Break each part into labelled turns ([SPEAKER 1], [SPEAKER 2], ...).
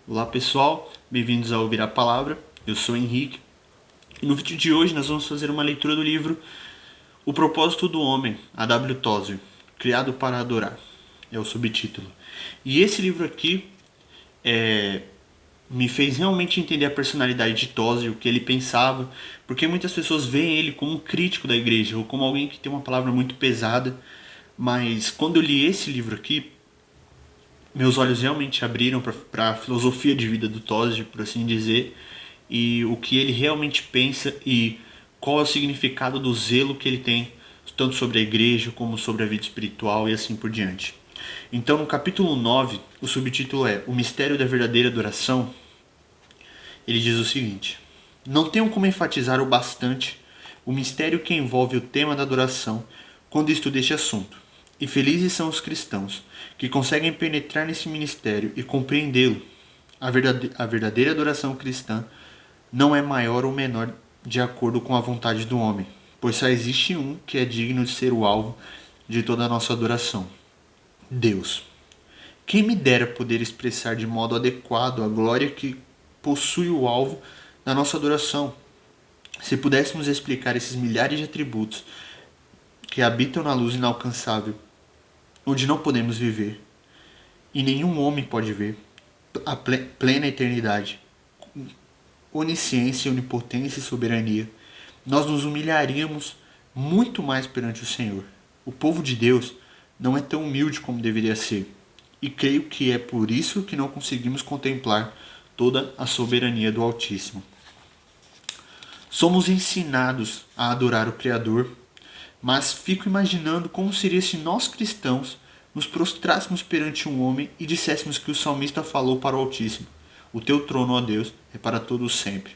[SPEAKER 1] Olá pessoal, bem-vindos ao Ouvir a Palavra, eu sou o Henrique e no vídeo de hoje nós vamos fazer uma leitura do livro O Propósito do Homem, A.W. Tozer, Criado para Adorar, é o subtítulo. E esse livro aqui me fez realmente entender a personalidade de Tozer, o que ele pensava, porque muitas pessoas veem ele como um crítico da igreja ou como alguém que tem uma palavra muito pesada, mas quando eu li esse livro aqui, meus olhos realmente abriram para a filosofia de vida do Tozer, por assim dizer, e o que ele realmente pensa e qual é o significado do zelo que ele tem, tanto sobre a igreja como sobre a vida espiritual e assim por diante. Então, no capítulo 9, o subtítulo é O Mistério da Verdadeira Adoração. Ele diz o seguinte: Não tenho como enfatizar o bastante o mistério que envolve o tema da adoração quando estudo este assunto. E felizes são os cristãos que conseguem penetrar nesse ministério e compreendê-lo. A verdadeira adoração cristã não é maior ou menor de acordo com a vontade do homem, pois só existe um que é digno de ser o alvo de toda a nossa adoração: Deus. Quem me dera poder expressar de modo adequado a glória que possui o alvo da nossa adoração. Se pudéssemos explicar esses milhares de atributos que habitam na luz inalcançável, onde não podemos viver, e nenhum homem pode ver, a plena eternidade, onisciência, onipotência e soberania, nós nos humilharíamos muito mais perante o Senhor. O povo de Deus não é tão humilde como deveria ser, e creio que é por isso que não conseguimos contemplar toda a soberania do Altíssimo. Somos ensinados a adorar o Criador, mas fico imaginando como seria se nós cristãos nos prostrássemos perante um homem e disséssemos que o salmista falou para o Altíssimo: O teu trono, ó Deus, é para todos sempre.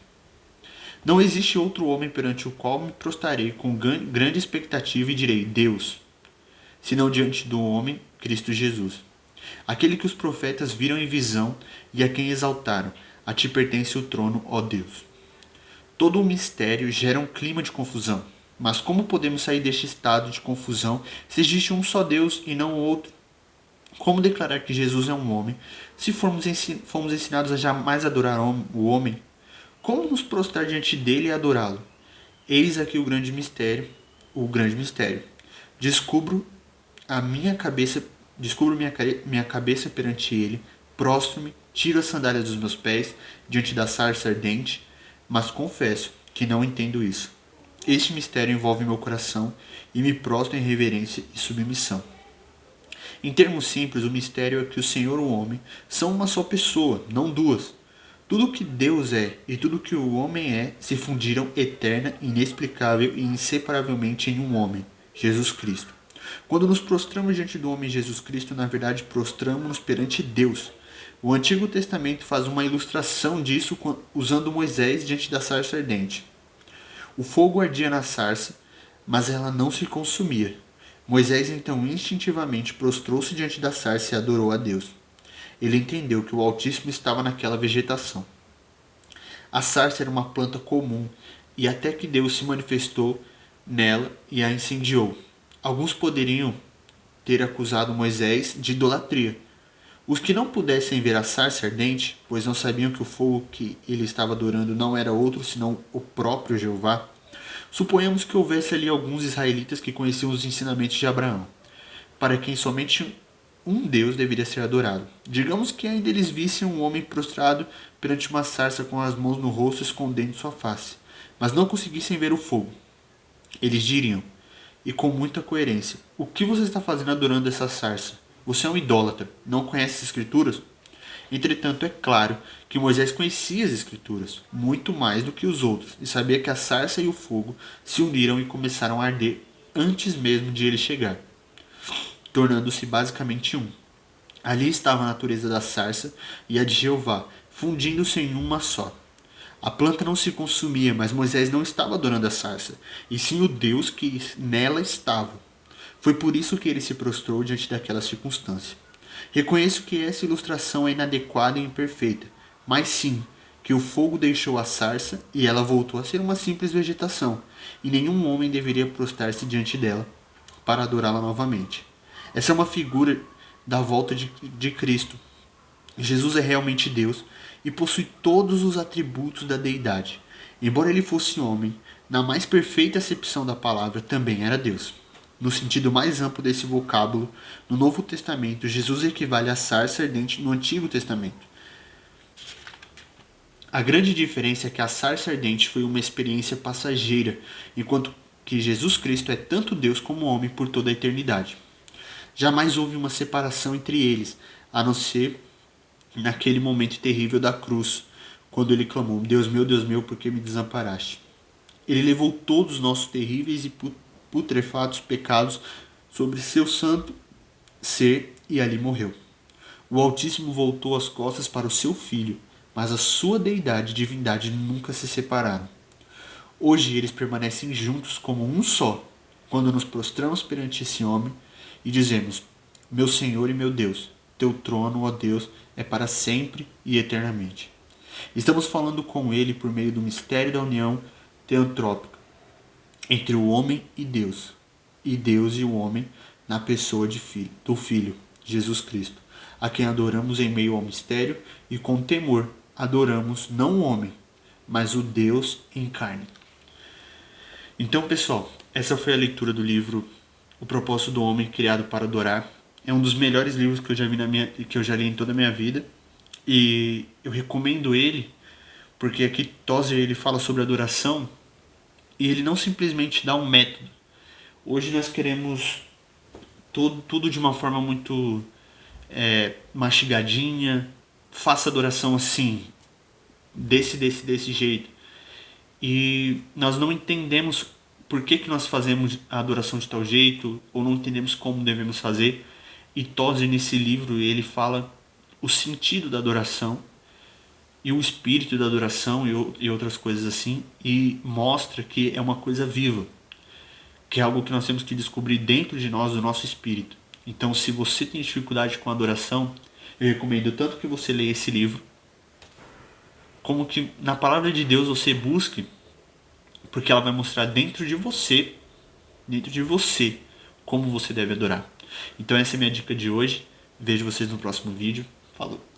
[SPEAKER 1] Não existe outro homem perante o qual me prostrarei com grande expectativa e direi: Deus, senão diante do homem, Cristo Jesus. Aquele que os profetas viram em visão e a quem exaltaram: A ti pertence o trono, ó Deus. Todo o mistério gera um clima de confusão. Mas como podemos sair deste estado de confusão se existe um só Deus e não outro? Como declarar que Jesus é um homem se fomos ensinados a jamais adorar o homem? Como nos prostrar diante dele e adorá-lo? Eis aqui o grande mistério, Descubro minha cabeça perante ele, prostro-me, tiro as sandálias dos meus pés diante da sarça ardente, mas confesso que não entendo isso. Este mistério envolve meu coração e me prostro em reverência e submissão. Em termos simples, o mistério é que o Senhor e o homem são uma só pessoa, não duas. Tudo que Deus é e tudo que o homem é se fundiram eterna, inexplicável e inseparavelmente em um homem, Jesus Cristo. Quando nos prostramos diante do homem Jesus Cristo, na verdade prostramos-nos perante Deus. O Antigo Testamento faz uma ilustração disso usando Moisés diante da sarça ardente. O fogo ardia na sarça, mas ela não se consumia. Moisés então instintivamente prostrou-se diante da sarça e adorou a Deus. Ele entendeu que o Altíssimo estava naquela vegetação. A sarça era uma planta comum, e até que Deus se manifestou nela e a incendiou. Alguns poderiam ter acusado Moisés de idolatria. Os que não pudessem ver a sarça ardente, pois não sabiam que o fogo que ele estava adorando não era outro senão o próprio Jeová, suponhamos que houvesse ali alguns israelitas que conheciam os ensinamentos de Abraão, para quem somente um Deus deveria ser adorado. Digamos que ainda eles vissem um homem prostrado perante uma sarça com as mãos no rosto escondendo sua face, mas não conseguissem ver o fogo. Eles diriam, e com muita coerência: O que você está fazendo adorando essa sarça? Você é um idólatra, não conhece as escrituras? Entretanto, é claro que Moisés conhecia as escrituras, muito mais do que os outros, e sabia que a sarça e o fogo se uniram e começaram a arder antes mesmo de ele chegar, tornando-se basicamente um. Ali estava a natureza da sarça e a de Jeová, fundindo-se em uma só. A planta não se consumia, mas Moisés não estava adorando a sarça, e sim o Deus que nela estava. Foi por isso que ele se prostrou diante daquela circunstância. Reconheço que essa ilustração é inadequada e imperfeita, mas sim que o fogo deixou a sarça e ela voltou a ser uma simples vegetação, e nenhum homem deveria prostrar-se diante dela para adorá-la novamente. Essa é uma figura da volta de Cristo, Jesus é realmente Deus e possui todos os atributos da deidade. Embora ele fosse homem, na mais perfeita acepção da palavra, também era Deus. No sentido mais amplo desse vocábulo, no Novo Testamento, Jesus equivale à sarça ardente no Antigo Testamento. A grande diferença é que a sarça ardente foi uma experiência passageira, enquanto que Jesus Cristo é tanto Deus como homem por toda a eternidade. Jamais houve uma separação entre eles, a não ser naquele momento terrível da cruz, quando ele clamou: Deus meu, por que me desamparaste? Ele levou todos os nossos terríveis e putrefatos pecados sobre seu santo ser e ali morreu. O Altíssimo voltou as costas para o seu Filho, mas a sua deidade e divindade nunca se separaram. Hoje eles permanecem juntos como um só, quando nos prostramos perante esse homem e dizemos: Meu Senhor e meu Deus, teu trono, ó Deus, é para sempre e eternamente. Estamos falando com ele por meio do mistério da união teantrópica entre o homem e Deus e o homem na pessoa do Filho, Jesus Cristo, a quem adoramos em meio ao mistério e com temor adoramos não o homem, mas o Deus em carne. Então, pessoal, essa foi a leitura do livro O Propósito do Homem Criado para Adorar. É um dos melhores livros que eu já li em toda a minha vida. E eu recomendo ele porque aqui Tozer ele fala sobre adoração e ele não simplesmente dá um método. Hoje nós queremos tudo de uma forma muito mastigadinha. Faça adoração assim, desse jeito. E nós não entendemos por que nós fazemos a adoração de tal jeito, ou não entendemos como devemos fazer. E Tozer, nesse livro, ele fala o sentido da adoração e o espírito da adoração e outras coisas assim, e mostra que é uma coisa viva, que é algo que nós temos que descobrir dentro de nós, do nosso espírito. Então, se você tem dificuldade com a adoração, eu recomendo tanto que você leia esse livro, como que na palavra de Deus você busque, porque ela vai mostrar dentro de você, como você deve adorar. Então essa é a minha dica de hoje. Vejo vocês no próximo vídeo. Falou!